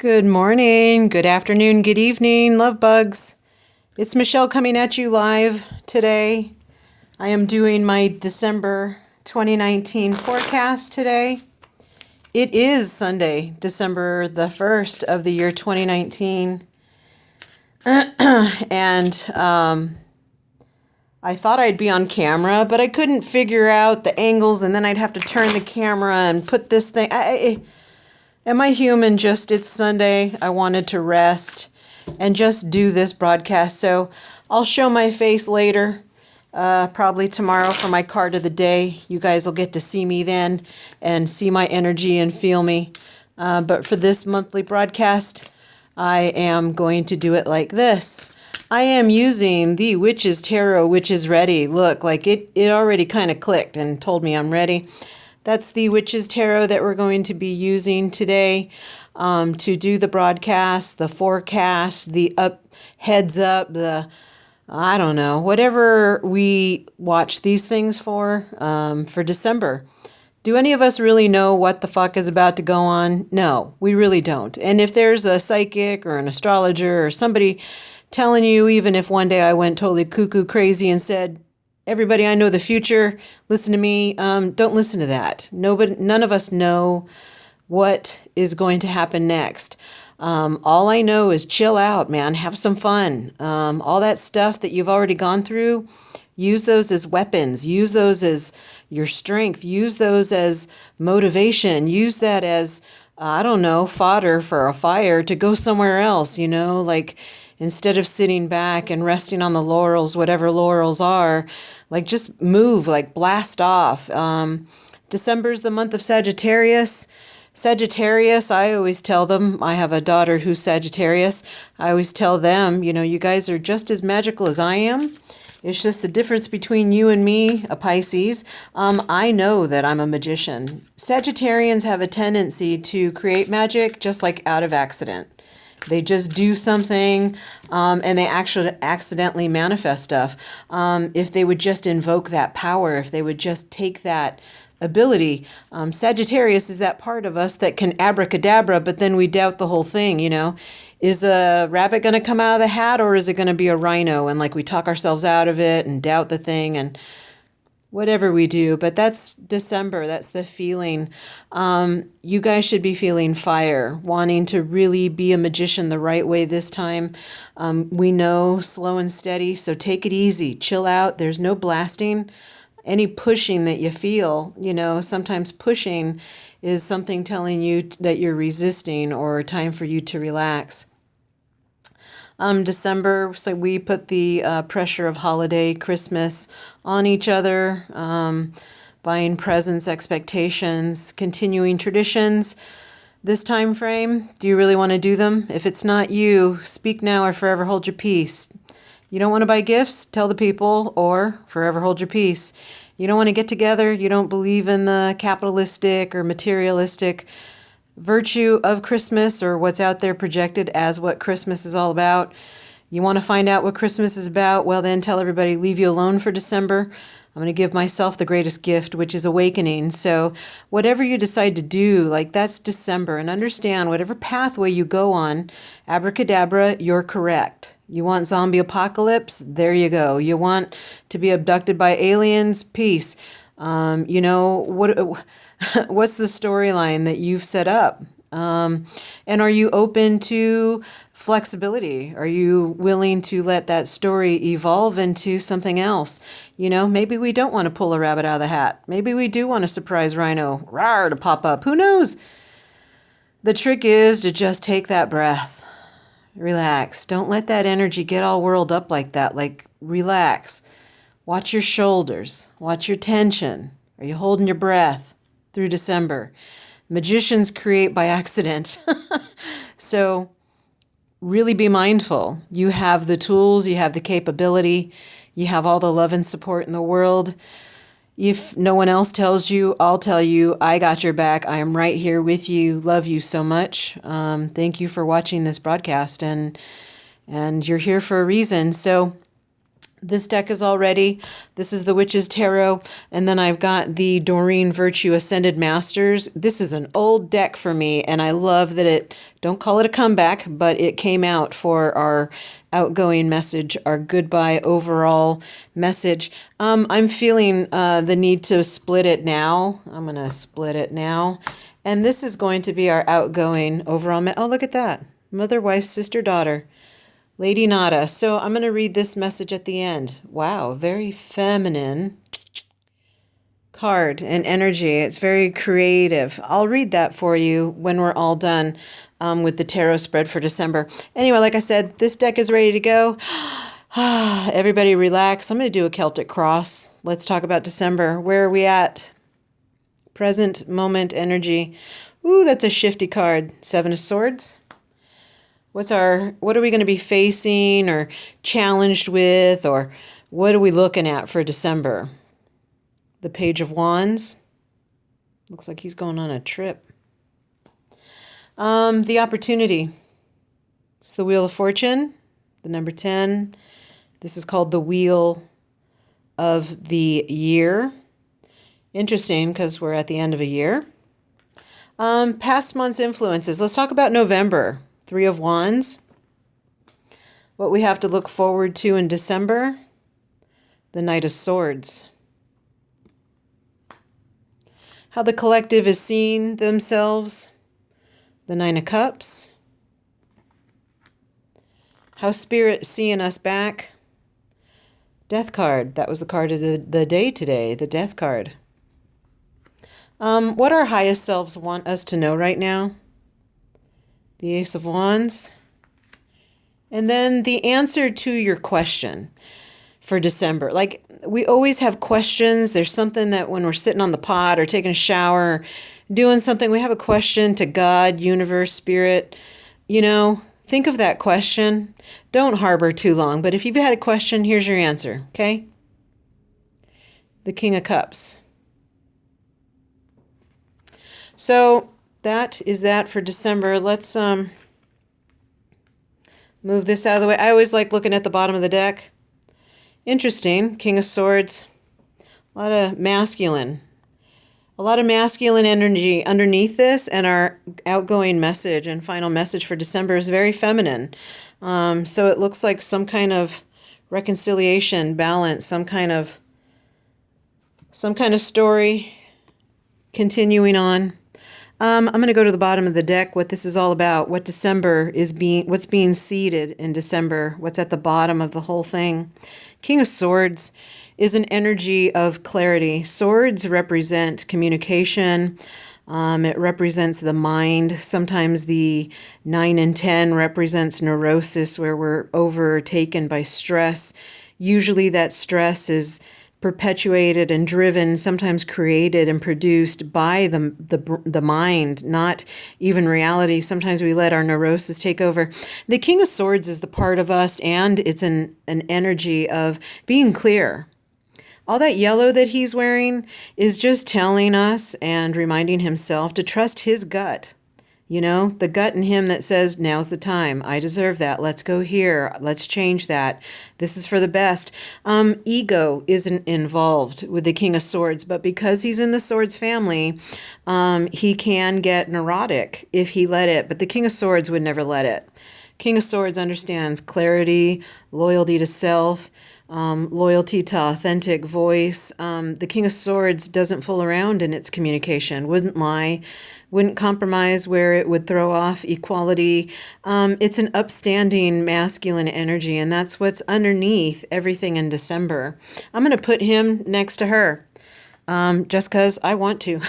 Good morning, good afternoon, good evening, love bugs. It's Michelle coming at you live today. I am doing my December 2019 forecast today. It is Sunday, December the 1st of the year 2019. And I thought I'd be on camera, but I couldn't figure out the angles, and then I'd have to turn the camera and put this thing. Am I human? It's Sunday. I wanted to rest and just do this broadcast. So I'll show my face later, probably tomorrow for my card of the day. You guys will get to see me then and see my energy and feel me. But for this monthly broadcast, I am going to do it like this. I am using the Witch's Tarot, which is ready. Look, like it already kind of clicked and told me I'm ready. That's the Witch's Tarot that we're going to be using today to do the broadcast, the forecast, the heads up, I don't know, whatever we watch these things for December. Do any of us really know what the fuck is about to go on? No, we really don't. And if there's a psychic or an astrologer or somebody telling you, even if one day I went totally cuckoo crazy and said, everybody, I know the future, listen to me. Don't listen to that. None of us know what is going to happen next. All I know is chill out, man. Have some fun. All that stuff that you've already gone through, use those as weapons. Use those as your strength. Use those as motivation. Use that as, I don't know, fodder for a fire to go somewhere else, like instead of sitting back and resting on the laurels, whatever laurels are, like just move, like blast off. December's the month of Sagittarius. Sagittarius, I always tell them, I have a daughter who's Sagittarius. I always tell them, you guys are just as magical as I am. It's just the difference between you and me, a Pisces. I know that I'm a magician. Sagittarians have a tendency to create magic just like out of accident. They just do something and they actually accidentally manifest stuff. If they would just invoke that power, if they would just take that ability. Sagittarius is that part of us that can abracadabra, but then we doubt the whole thing, Is a rabbit going to come out of the hat, or is it going to be a rhino? And like we talk ourselves out of it and doubt the thing and whatever we do. But that's December. That's the feeling. You guys should be feeling fire, wanting to really be a magician the right way this time. We know slow and steady, so take it easy. Chill out. There's no blasting. Any pushing that you feel, sometimes pushing is something telling you that you're resisting or time for you to relax. December, so we put the pressure of holiday, Christmas on each other, buying presents, expectations, continuing traditions. This time frame, do you really want to do them? If it's not you, speak now or forever hold your peace. You don't want to buy gifts? Tell the people or forever hold your peace. You don't want to get together? You don't believe in the capitalistic or materialistic virtue of Christmas or what's out there projected as what Christmas is all about? You want to find out what Christmas is about? Well, then tell everybody, leave you alone for December. I'm going to give myself the greatest gift, which is awakening. So whatever you decide to do, like that's December. And understand, whatever pathway you go on, abracadabra, you're correct. You want zombie apocalypse? There you go. You want to be abducted by aliens? Peace. What's the storyline that you've set up? And are you open to flexibility? Are you willing to let that story evolve into something else? Maybe we don't want to pull a rabbit out of the hat. Maybe we do want a surprise rhino, rawr, to pop up. Who knows? The trick is to just take that breath. Relax. Don't let that energy get all whirled up like that. Like, relax. Watch your shoulders. Watch your tension. Are you holding your breath through December? Magicians create by accident. So really be mindful. You have the tools, you have the capability, you have all the love and support in the world. If no one else tells you, I'll tell you, I got your back. I am right here with you. Love you so much. Thank you for watching this broadcast, and you're here for a reason. So This deck is all ready. This is the Witch's Tarot. And then I've got the Doreen Virtue Ascended Masters. This is an old deck for me, and I love that it, don't call it a comeback, but it came out for our outgoing message, our goodbye overall message. I'm feeling the need to split it now. I'm going to split it now. And this is going to be our outgoing overall. Oh, look at that. Mother, wife, sister, daughter. Lady Nada. So I'm going to read this message at the end. Wow, very feminine card and energy. It's very creative. I'll read that for you when we're all done with the tarot spread for December. Anyway, like I said, this deck is ready to go. Everybody relax. I'm going to do a Celtic cross. Let's talk about December. Where are we at? Present moment energy. Ooh, that's a shifty card. Seven of Swords. What are we going to be facing or challenged with, or what are we looking at for December? The Page of Wands. Looks like he's going on a trip. The opportunity. It's the Wheel of Fortune, the number 10. This is called the Wheel of the Year. Interesting, because we're at the end of a year. Past month's influences. Let's talk about November. Three of Wands. What we have to look forward to in December. The Knight of Swords. How the collective is seeing themselves. The Nine of Cups. How Spirit seeing us back. Death card. That was the card of the day today. The Death card. What our highest selves want us to know right now. The Ace of Wands. And then the answer to your question for December. Like, we always have questions. There's something that when we're sitting on the pot or taking a shower, or doing something, we have a question to God, universe, spirit. You know, think of that question. Don't harbor too long. But if you've had a question, here's your answer, okay? The King of Cups. So that is that for December. Let's move this out of the way. I always like looking at the bottom of the deck. Interesting. King of Swords. A lot of masculine. A lot of masculine energy underneath this, and our outgoing message and final message for December is very feminine. So it looks like some kind of reconciliation, balance, some kind of story continuing on. I'm going to go to the bottom of the deck, what this is all about, what December is what's being seeded in December, what's at the bottom of the whole thing. King of Swords is an energy of clarity. Swords represent communication. It represents the mind. Sometimes the 9 and 10 represents neurosis, where we're overtaken by stress. Usually that stress is perpetuated and driven, sometimes created and produced by the mind, not even reality. Sometimes we let our neurosis take over. The King of Swords is the part of us, and it's an energy of being clear. All that yellow that he's wearing is just telling us and reminding himself to trust his gut. You know, the gut in him that says, now's the time. I deserve that. Let's go here. Let's change that. This is for the best. Ego isn't involved with the King of Swords, but because he's in the Swords family, he can get neurotic if he let it. But the King of Swords would never let it. King of Swords understands clarity, loyalty to self, loyalty to authentic voice. The King of Swords doesn't fool around in its communication, wouldn't lie, wouldn't compromise where it would throw off equality. It's an upstanding masculine energy, and that's what's underneath everything in December. I'm going to put him next to her. Just because I want to.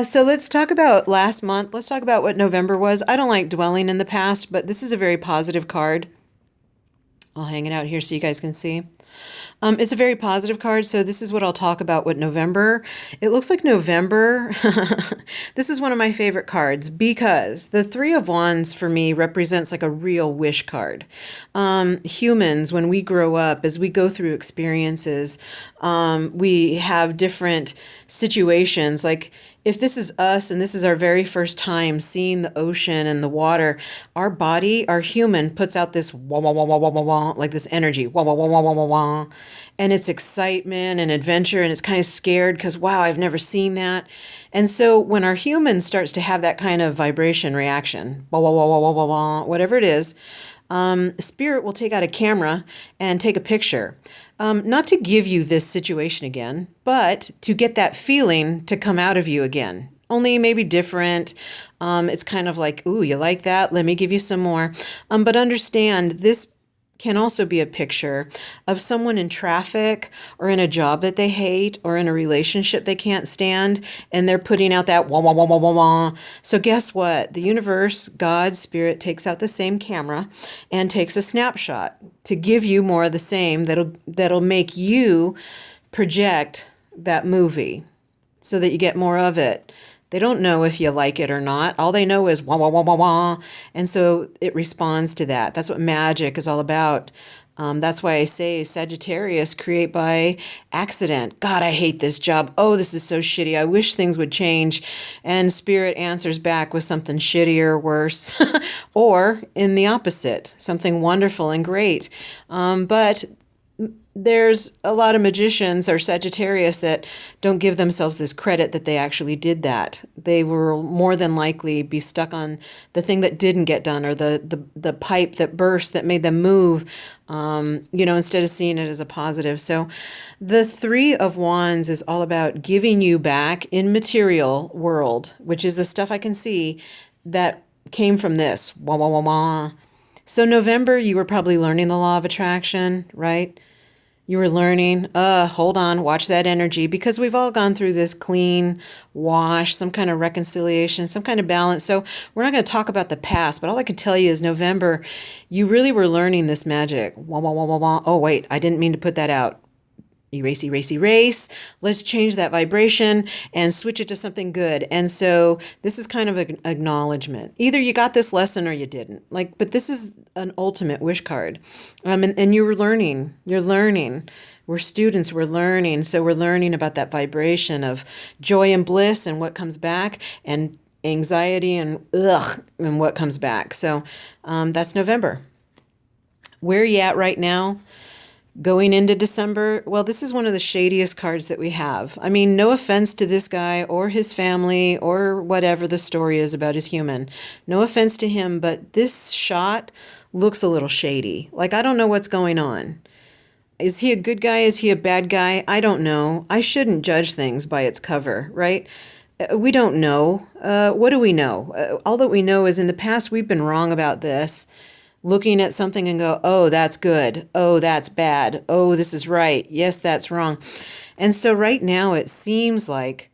So let's talk about last month. Let's talk about what November was. I don't like dwelling in the past, but this is a very positive card. I'll hang it out here so you guys can see. It's a very positive card, so this is what I'll talk about with November. It looks like November, this is one of my favorite cards because the Three of Wands for me represents like a real wish card. Humans, when we grow up, as we go through experiences, we have different situations. Like if this is us and this is our very first time seeing the ocean and the water, our body, our human, puts out this wah wah wah wah wah wah wah, like this energy, wah wah wah wah wah wah wah, and it's excitement and adventure, and it's kind of scared because wow, I've never seen that. And so when our human starts to have that kind of vibration reaction, wah wah wah wah wah wah wah, whatever it is, Spirit will take out a camera and take a picture. Not to give you this situation again, but to get that feeling to come out of you again. Only maybe different. It's kind of like, ooh, you like that? Let me give you some more. But understand this can also be a picture of someone in traffic or in a job that they hate or in a relationship they can't stand, and they're putting out that wah wah wah wah wah wah. So guess what? The universe, God, Spirit takes out the same camera and takes a snapshot to give you more of the same that'll make you project that movie so that you get more of it. They don't know if you like it or not. All they know is wah, wah, wah, wah, wah. And so it responds to that. That's what magic is all about. That's why I say Sagittarius create by accident. God, I hate this job. Oh, this is so shitty. I wish things would change. And Spirit answers back with something shittier, worse, or in the opposite, something wonderful and great. But there's a lot of magicians or Sagittarius that don't give themselves this credit that they actually did that. They will more than likely be stuck on the thing that didn't get done, or the pipe that burst that made them move, instead of seeing it as a positive. So the Three of Wands is all about giving you back in material world, which is the stuff I can see that came from this. Wah, wah, wah, wah. So November, you were probably learning the law of attraction, right? You were learning, hold on, watch that energy, because we've all gone through this clean wash, some kind of reconciliation, some kind of balance. So we're not going to talk about the past, but all I can tell you is November, you really were learning this magic. Wah, wah, wah, wah, wah. Oh, wait, I didn't mean to put that out. Erase, erase, erase. Let's change that vibration and switch it to something good. And so this is kind of an acknowledgement. Either you got this lesson or you didn't. But this is an ultimate wish card. And you were learning. You're learning. We're students. We're learning. So we're learning about that vibration of joy and bliss and what comes back, and anxiety and ugh and what comes back. So that's November. Where are you at right now? Going into December, well, this is one of the shadiest cards that we have. I mean, no offense to this guy or his family or whatever the story is about his human. No offense to him, but this shot looks a little shady. I don't know what's going on. Is he a good guy? Is he a bad guy? I don't know. I shouldn't judge things by its cover, right? We don't know. What do we know? All that we know is in the past we've been wrong about this. Looking at something and go, oh, that's good. Oh, that's bad. Oh, this is right. Yes, that's wrong. And so right now it seems like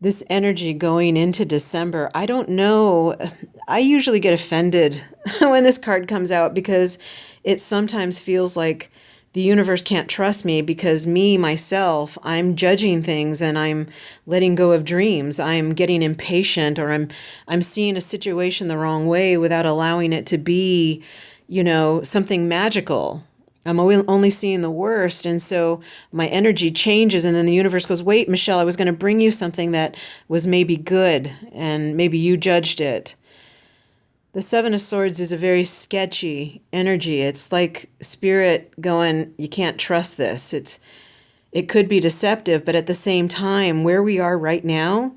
this energy going into December, I don't know. I usually get offended when this card comes out because it sometimes feels like the universe can't trust me because myself, I'm judging things and I'm letting go of dreams. I'm getting impatient, or I'm seeing a situation the wrong way without allowing it to be, something magical. I'm only seeing the worst. And so my energy changes, and then the universe goes, wait, Michelle, I was going to bring you something that was maybe good and maybe you judged it. The Seven of Swords is a very sketchy energy. It's like Spirit going, you can't trust this. It could be deceptive, but at the same time, where we are right now,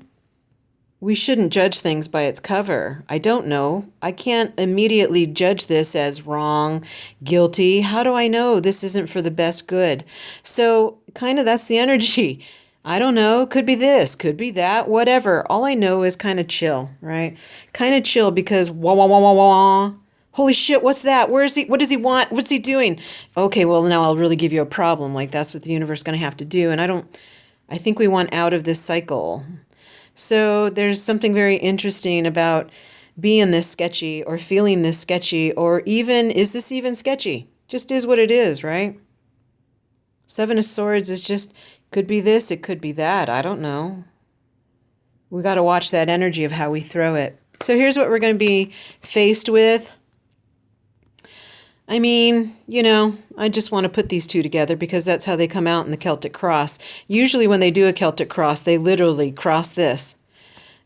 we shouldn't judge things by its cover. I don't know. I can't immediately judge this as wrong, guilty. How do I know this isn't for the best good? So kind of that's the energy. I don't know. Could be this, could be that, whatever. All I know is kind of chill, right? Kind of chill because wah, wah, wah, wah, wah. Holy shit, what's that? Where is he? What does he want? What's he doing? Okay, well, now I'll really give you a problem. That's what the universe is going to have to do. And I think we want out of this cycle. So there's something very interesting about being this sketchy or feeling this sketchy, or even, is this even sketchy? Just is what it is, right? Seven of Swords is just, could be this, it could be that. I don't know. We got to watch that energy of how we throw it. So here's what we're going to be faced with. I mean, I just want to put these two together because that's how they come out in the Celtic cross. Usually, when they do a Celtic cross, they literally cross this.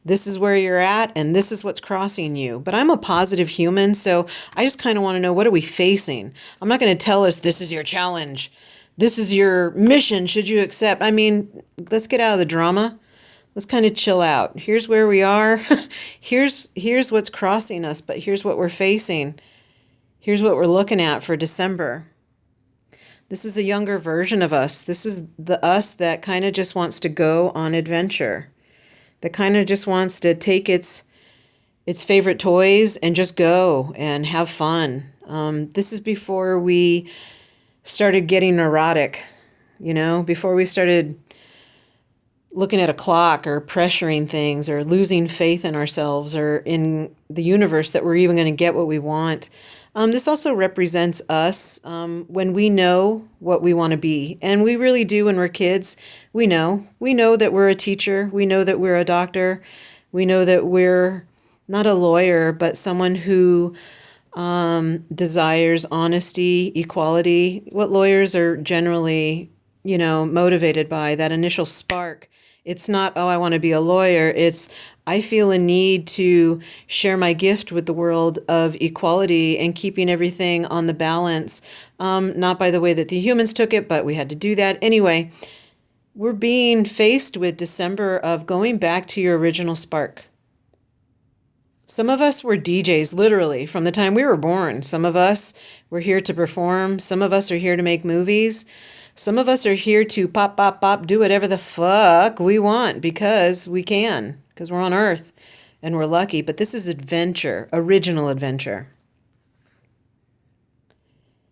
This is where you're at, and this is what's crossing you. But I'm a positive human, so I just kind of want to know, what are we facing? I'm not going to tell us this is your challenge. This is your mission, should you accept? I mean, let's get out of the drama. Let's kind of chill out. Here's where we are. Here's what's crossing us, but here's what we're facing. Here's what we're looking at for December. This is a younger version of us. This is the us that kind of just wants to go on adventure, that kind of just wants to take its favorite toys and just go and have fun. This is before we started getting neurotic, before we started looking at a clock or pressuring things or losing faith in ourselves or in the universe that we're even going to get what we want. This also represents us when we know what we want to be. And we really do when we're kids. We know. We know that we're a teacher. We know that we're a doctor. We know that we're not a lawyer, but someone who desires honesty, equality. What lawyers are generally, motivated by, that initial spark. It's not, oh, I want to be a lawyer. It's, I feel a need to share my gift with the world of equality and keeping everything on the balance. Not by the way that the humans took it, but we had to do that. Anyway, we're being faced with December of going back to your original spark. Some of us were DJs, literally, from the time we were born. Some of us were here to perform. Some of us are here to make movies. Some of us are here to pop, pop, pop, do whatever the fuck we want because we can, because we're on Earth and we're lucky. But this is adventure, original adventure.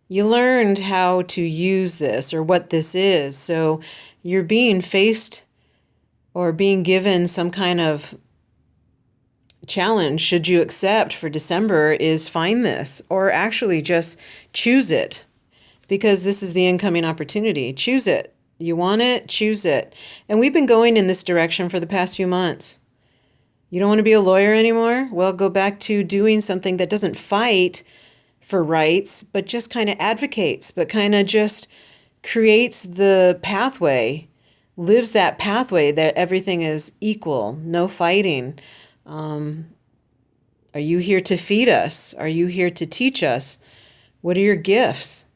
You learned how to use this or what this is. So you're being faced or being given some kind of challenge, should you accept for December, is find this or actually just choose it. Because this is the incoming opportunity. Choose it. You want it? Choose it. And we've been going in this direction for the past few months. You don't want to be a lawyer anymore? Well, go back to doing something that doesn't fight for rights, but just kind of advocates, but kind of just creates the pathway, lives that pathway that everything is equal, no fighting. Are you here to feed us? Are you here to teach us? What are your gifts?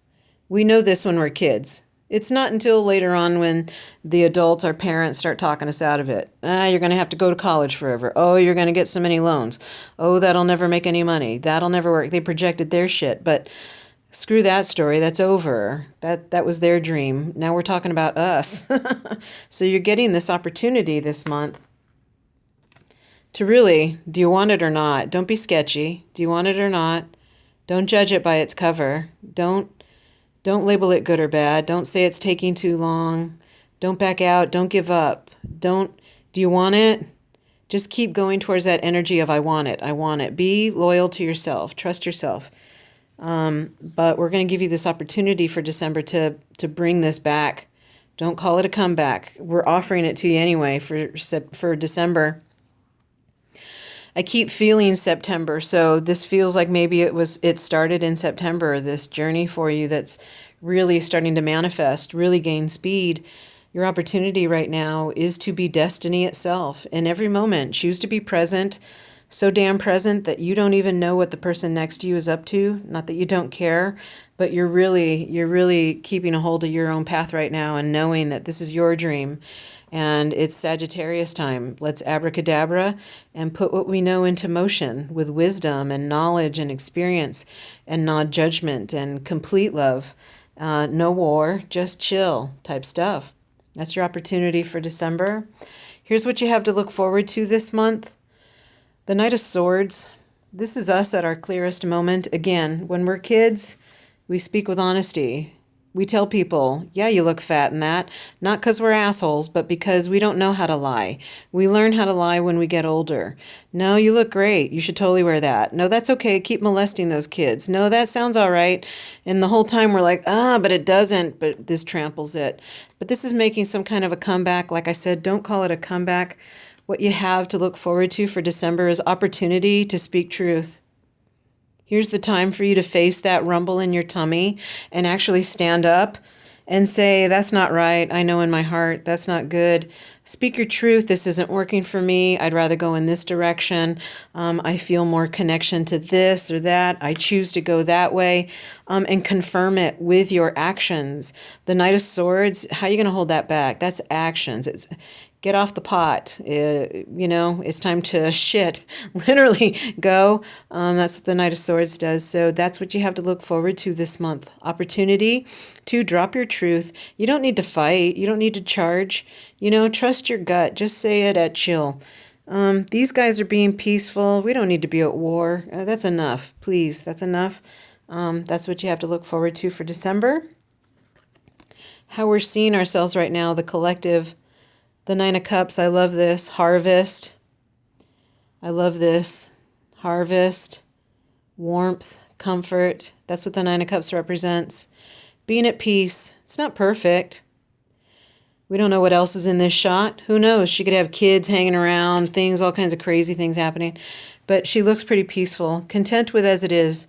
We know this when we're kids. It's not until later on when the adults, our parents, start talking us out of it. You're going to have to go to college forever. Oh, you're going to get so many loans. Oh, that'll never make any money. That'll never work. They projected their shit. But screw that story. That's over. That was their dream. Now we're talking about us. So you're getting this opportunity this month to really, do you want it or not? Don't be sketchy. Do you want it or not? Don't judge it by its cover. Don't label it good or bad. Don't say it's taking too long. Don't back out. Don't give up. Do you want it? Just keep going towards that energy of I want it. I want it. Be loyal to yourself. Trust yourself. But we're going to give you this opportunity for December to bring this back. Don't call it a comeback. We're offering it to you anyway for December. I keep feeling September, so this feels like maybe it started in September, this journey for you that's really starting to manifest, really gain speed. Your opportunity right now is to be destiny itself. In every moment, choose to be present, so damn present that you don't even know what the person next to you is up to. Not that you don't care, but you're really keeping a hold of your own path right now and knowing that this is your dream. And it's Sagittarius time. Let's abracadabra and put what we know into motion with wisdom and knowledge and experience and not judgment and complete love. No war, just chill type stuff. That's your opportunity for December. Here's what you have to look forward to this month. The Knight of Swords. This is us at our clearest moment. Again, when we're kids, we speak with honesty. We tell people, yeah, you look fat and that, not because we're assholes, but because we don't know how to lie. We learn how to lie when we get older. No, you look great. You should totally wear that. No, that's okay. Keep molesting those kids. No, that sounds all right. And the whole time we're like, but it doesn't, but this tramples it. But this is making some kind of a comeback. Like I said, don't call it a comeback. What you have to look forward to for December is opportunity to speak truth. Here's the time for you to face that rumble in your tummy and actually stand up and say, that's not right. I know in my heart that's not good. Speak your truth. This isn't working for me. I'd rather go in this direction. I feel more connection to this or that. I choose to go that way, and confirm it with your actions. The Knight of Swords, how are you going to hold that back? That's actions. It's get off the pot. It's time to shit. Literally go. That's what the Knight of Swords does. So that's what you have to look forward to this month. Opportunity to drop your truth. You don't need to fight. You don't need to charge. Trust your gut. Just say it at chill. These guys are being peaceful. We don't need to be at war. That's enough. Please, that's enough. That's what you have to look forward to for December. How we're seeing ourselves right now, the collective. The Nine of Cups, I love this. Harvest. I love this. Harvest. Warmth. Comfort. That's what the Nine of Cups represents. Being at peace. It's not perfect. We don't know what else is in this shot. Who knows? She could have kids hanging around, things, all kinds of crazy things happening. But she looks pretty peaceful. Content with as it is.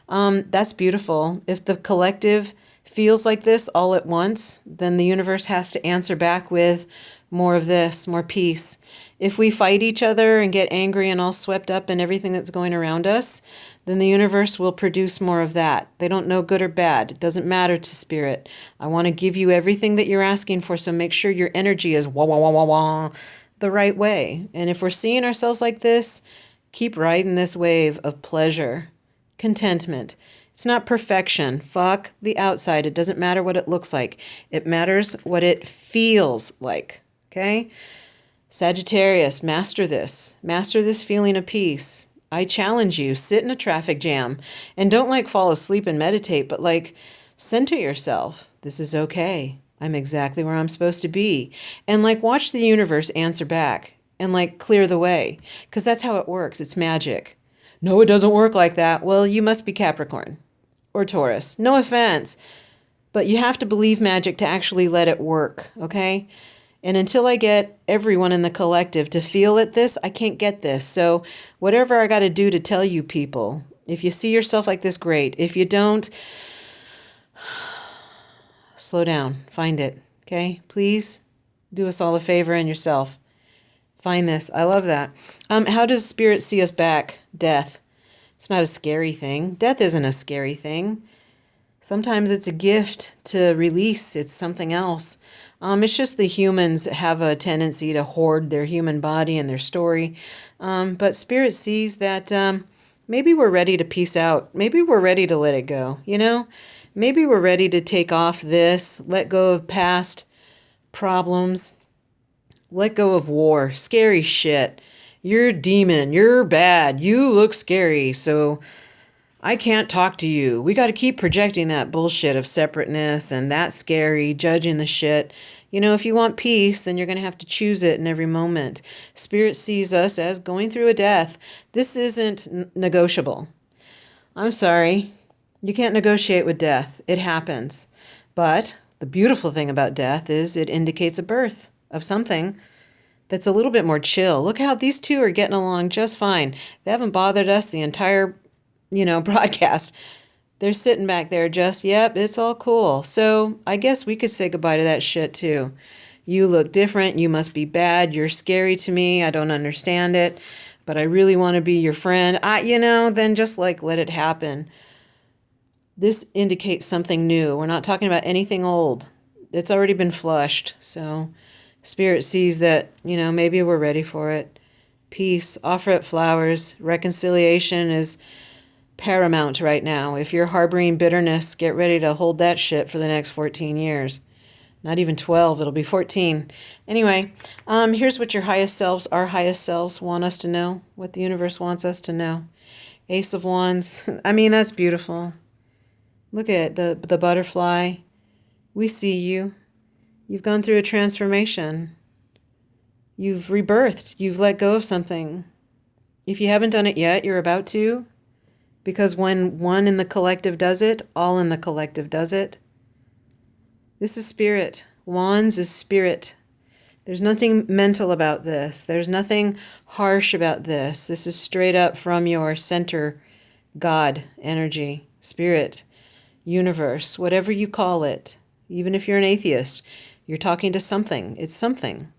That's beautiful. If the collective feels like this all at once, then the universe has to answer back with more of this, more peace. If we fight each other and get angry and all swept up in everything that's going around us, then the universe will produce more of that. They don't know good or bad. It doesn't matter to spirit. I want to give you everything that you're asking for, so make sure your energy is wah, wah, wah, wah, wah, the right way. And if we're seeing ourselves like this, keep riding this wave of pleasure, contentment. It's not perfection. Fuck the outside. It doesn't matter what it looks like. It matters what it feels like. Okay? Sagittarius, master this. Master this feeling of peace. I challenge you, sit in a traffic jam and don't fall asleep and meditate, but center yourself. This is okay. I'm exactly where I'm supposed to be. And watch the universe answer back and clear the way, because that's how it works. It's magic. No, it doesn't work like that. Well, you must be Capricorn or Taurus. No offense, but you have to believe magic to actually let it work, okay? And until I get everyone in the collective to feel this, I can't get this. So whatever I got to do to tell you people, if you see yourself like this, great. If you don't, slow down, find it, okay? Please do us all a favor and yourself. Find this. I love that. How does spirit see us back? Death. It's not a scary thing. Death isn't a scary thing. Sometimes it's a gift to release. It's something else. It's just the humans have a tendency to hoard their human body and their story. But Spirit sees that maybe we're ready to peace out. Maybe we're ready to let it go, Maybe we're ready to take off this, let go of past problems, let go of war, scary shit. You're a demon, you're bad, you look scary, so I can't talk to you. We got to keep projecting that bullshit of separateness and that's scary, judging the shit. If you want peace, then you're going to have to choose it in every moment. Spirit sees us as going through a death. This isn't negotiable. I'm sorry. You can't negotiate with death. It happens. But the beautiful thing about death is it indicates a birth of something that's a little bit more chill. Look how these two are getting along just fine. They haven't bothered us the entire broadcast. They're sitting back there just, yep, it's all cool. So I guess we could say goodbye to that shit too. You look different. You must be bad. You're scary to me. I don't understand it, but I really want to be your friend. Then just let it happen. This indicates something new. We're not talking about anything old. It's already been flushed. So Spirit sees that, maybe we're ready for it. Peace, offer it flowers. Reconciliation is paramount right now. If you're harboring bitterness, get ready to hold that shit for the next 14 years. Not even 12, it'll be 14. Anyway, here's what your highest selves, our highest selves, want us to know, what the universe wants us to know. Ace of Wands. That's beautiful. Look at the butterfly. We see you. You've gone through a transformation. You've rebirthed. You've let go of something. If you haven't done it yet, you're about to. Because when one in the collective does it, all in the collective does it. This is spirit. Wands is spirit. There's nothing mental about this. There's nothing harsh about this. This is straight up from your center God, energy, spirit, universe, whatever you call it. Even if you're an atheist, you're talking to something. It's something.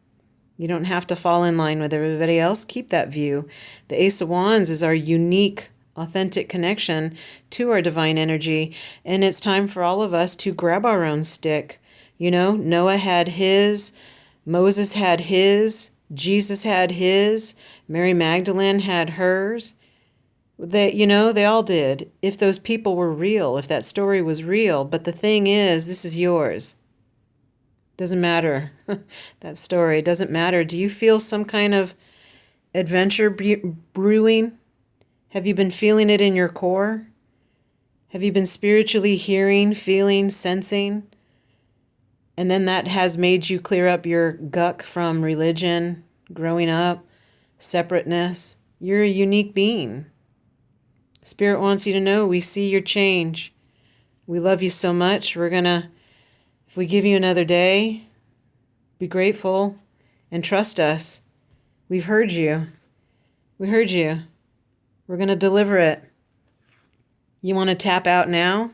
You don't have to fall in line with everybody else. Keep that view. The Ace of Wands is our unique, authentic connection to our divine energy. And it's time for all of us to grab our own stick. You know, Noah had his, Moses had his, Jesus had his, Mary Magdalene had hers. They all did. If those people were real, if that story was real. But the thing is, this is yours. Doesn't matter. That story doesn't matter. Do you feel some kind of adventure brewing? Have you been feeling it in your core? Have you been spiritually hearing, feeling, sensing? And then that has made you clear up your guck from religion, growing up, separateness. You're a unique being. Spirit wants you to know we see your change. We love you so much. If we give you another day, be grateful and trust us. We've heard you. We heard you. We're going to deliver it. You want to tap out now?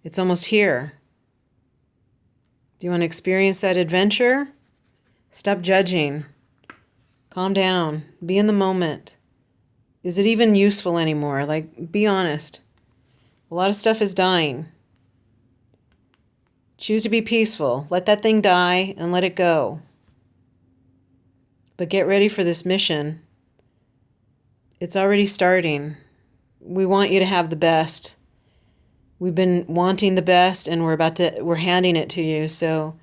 It's almost here. Do you want to experience that adventure? Stop judging. Calm down. Be in the moment. Is it even useful anymore? Be honest. A lot of stuff is dying. Choose to be peaceful. Let that thing die and let it go. But get ready for this mission. It's already starting. We want you to have the best. We've been wanting the best and we're handing it to you. So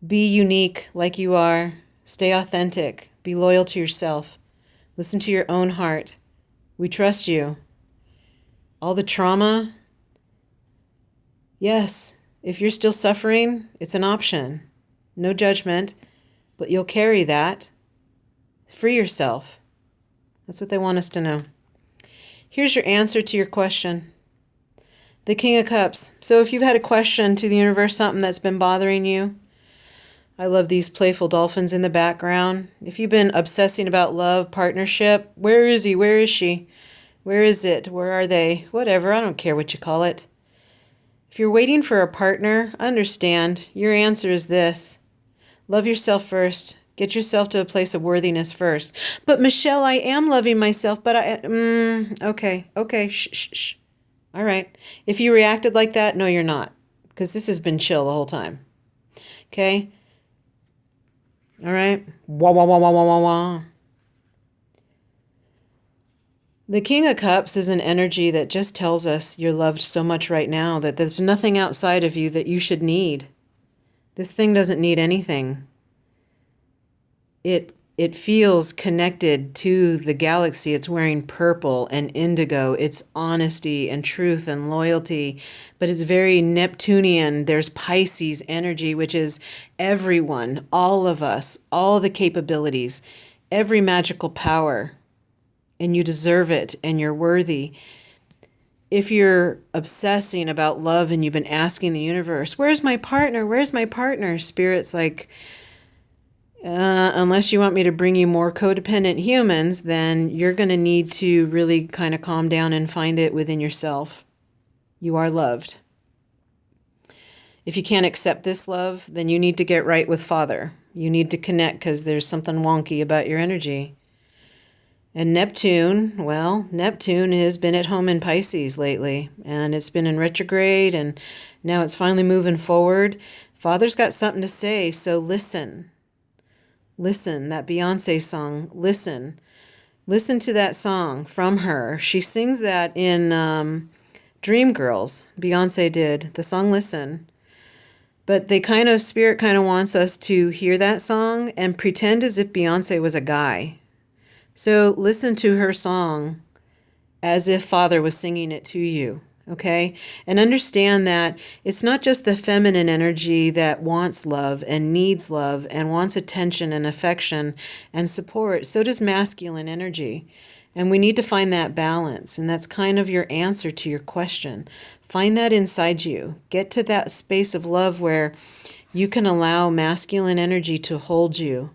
be unique like you are. Stay authentic. Be loyal to yourself. Listen to your own heart. We trust you. All the trauma, yes, if you're still suffering, it's an option. No judgment, but you'll carry that. Free yourself. That's what they want us to know. Here's your answer to your question. The King of Cups. So if you've had a question to the universe, something that's been bothering you, I love these playful dolphins in the background. If you've been obsessing about love, partnership, where is he? Where is she? Where is it? Where are they? Whatever, I don't care what you call it. If you're waiting for a partner, understand your answer is this. Love yourself first. Get yourself to a place of worthiness first. But Michelle, I am loving myself, but okay, shh. All right. If you reacted like that, no, you're not. Because this has been chill the whole time. Okay? All right? Wah, wah, wah, wah, wah, wah, wah. The King of Cups is an energy that just tells us you're loved so much right now that there's nothing outside of you that you should need. This thing doesn't need anything. It feels connected to the galaxy. It's wearing purple and indigo. It's honesty and truth and loyalty, but it's very Neptunian. There's Pisces energy, which is everyone, all of us, all the capabilities, every magical power, and you deserve it and you're worthy. If you're obsessing about love and you've been asking the universe, where's my partner? Where's my partner? Spirit's like, unless you want me to bring you more codependent humans, then you're going to need to really kind of calm down and find it within yourself. You are loved. If you can't accept this love, then you need to get right with Father. You need to connect because there's something wonky about your energy. And Neptune has been at home in Pisces lately, and it's been in retrograde, and now it's finally moving forward. Father's got something to say, so listen. Listen, that Beyonce song, listen. Listen to that song from her. She sings that in Dreamgirls. Beyonce did. The song Listen. But Spirit kind of wants us to hear that song and pretend as if Beyonce was a guy. So listen to her song as if Father was singing it to you. Okay? And understand that it's not just the feminine energy that wants love and needs love and wants attention and affection and support. So does masculine energy. And we need to find that balance. And that's kind of your answer to your question. Find that inside you. Get to that space of love where you can allow masculine energy to hold you,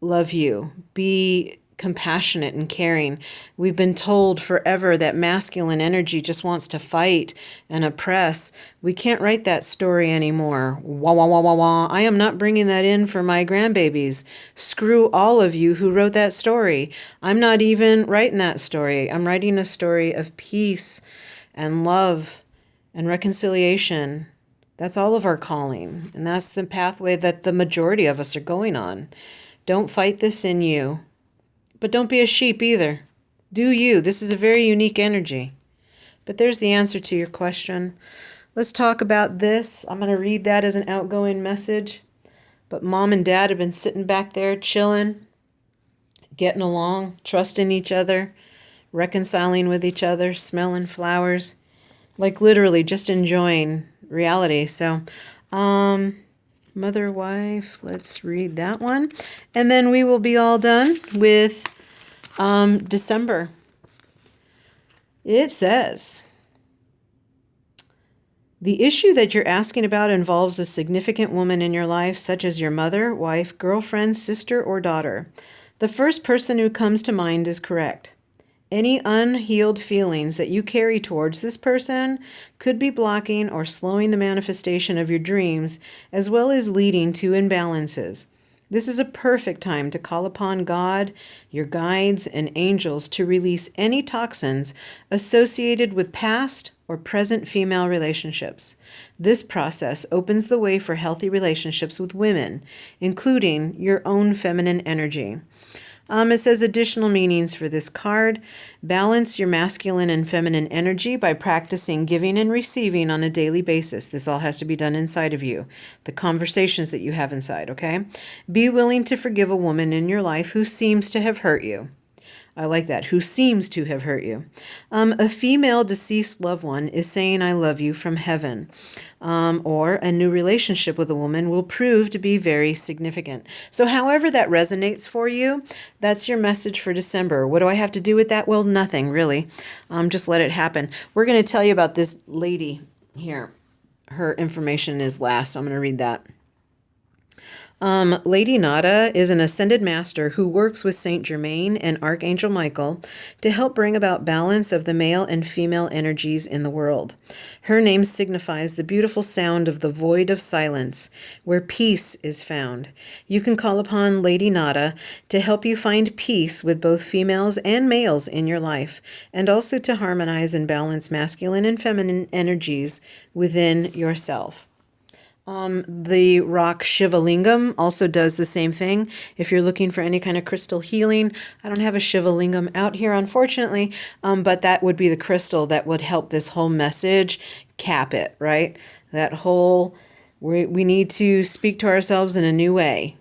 love you, be compassionate and caring. We've been told forever that masculine energy just wants to fight and oppress. We can't write that story anymore. Wah, wah, wah, wah, wah. I am not bringing that in for my grandbabies. Screw all of you who wrote that story. I'm not even writing that story. I'm writing a story of peace and love and reconciliation. That's all of our calling. And that's the pathway that the majority of us are going on. Don't fight this in you. But don't be a sheep either. Do you. This is a very unique energy. But there's the answer to your question. Let's talk about this. I'm going to read that as an outgoing message. But mom and dad have been sitting back there chilling, getting along, trusting each other, reconciling with each other, smelling flowers, like literally just enjoying reality. So, mother, wife, let's read that one. And then we will be all done with December. It says, the issue that you're asking about involves a significant woman in your life, such as your mother, wife, girlfriend, sister, or daughter. The first person who comes to mind is correct. Any unhealed feelings that you carry towards this person could be blocking or slowing the manifestation of your dreams, as well as leading to imbalances. This is a perfect time to call upon God, your guides, and angels to release any toxins associated with past or present female relationships. This process opens the way for healthy relationships with women, including your own feminine energy. It says additional meanings for this card. Balance your masculine and feminine energy by practicing giving and receiving on a daily basis. This all has to be done inside of you. The conversations that you have inside, okay? Be willing to forgive a woman in your life who seems to have hurt you. I like that. Who seems to have hurt you. A female deceased loved one is saying, I love you from heaven. Or a new relationship with a woman will prove to be very significant. So however that resonates for you, that's your message for December. What do I have to do with that? Well, nothing really. Just let it happen. We're going to tell you about this lady here. Her information is last, so I'm going to read that. Lady Nada is an ascended master who works with Saint Germain and Archangel Michael to help bring about balance of the male and female energies in the world. Her name signifies the beautiful sound of the void of silence, where peace is found. You can call upon Lady Nada to help you find peace with both females and males in your life, and also to harmonize and balance masculine and feminine energies within yourself. The rock Shiva Lingam also does the same thing. If you're looking for any kind of crystal healing, I don't have a Shiva Lingam out here, unfortunately, but that would be the crystal that would help this whole message cap it, right? That whole, we need to speak to ourselves in a new way.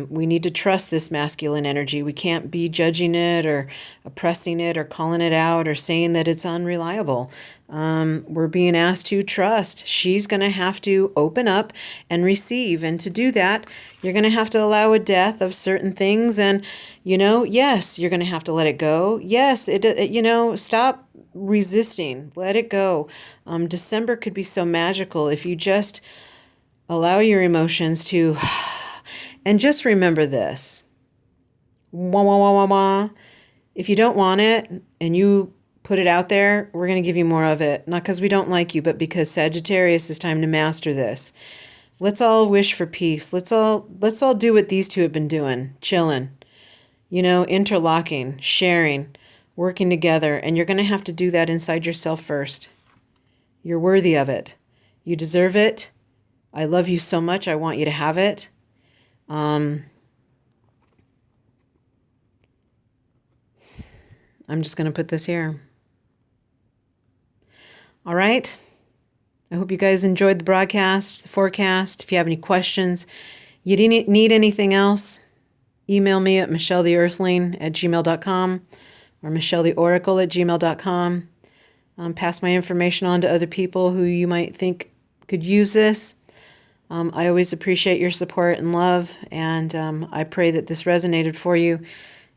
We need to trust this masculine energy. We can't be judging it or oppressing it or calling it out or saying that it's unreliable. We're being asked to trust. She's going to have to open up and receive. And to do that, you're going to have to allow a death of certain things. And, yes, you're going to have to let it go. Yes, stop resisting. Let it go. December could be so magical if you just allow your emotions to, and just remember this. Wah, wah, wah, wah, wah. If you don't want it and you put it out there, we're going to give you more of it. Not because we don't like you, but because Sagittarius is time to master this. Let's all wish for peace. Let's all do what these two have been doing. Chilling. Interlocking, sharing, working together. And you're going to have to do that inside yourself first. You're worthy of it. You deserve it. I love you so much. I want you to have it. I'm just going to put this here. All right. I hope you guys enjoyed the broadcast, the forecast. If you have any questions, you need anything else, email me at michelletheearthling@gmail.com or michelletheoracle@gmail.com. Pass my information on to other people who you might think could use this. I always appreciate your support and love, and I pray that this resonated for you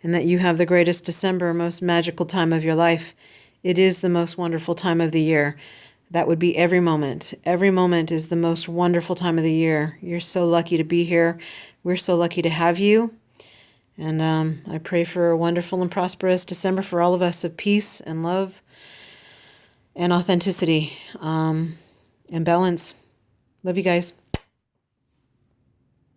and that you have the greatest December, most magical time of your life. It is the most wonderful time of the year. That would be every moment. Every moment is the most wonderful time of the year. You're so lucky to be here. We're so lucky to have you. And I pray for a wonderful and prosperous December for all of us, of peace and love and authenticity and balance. Love you guys.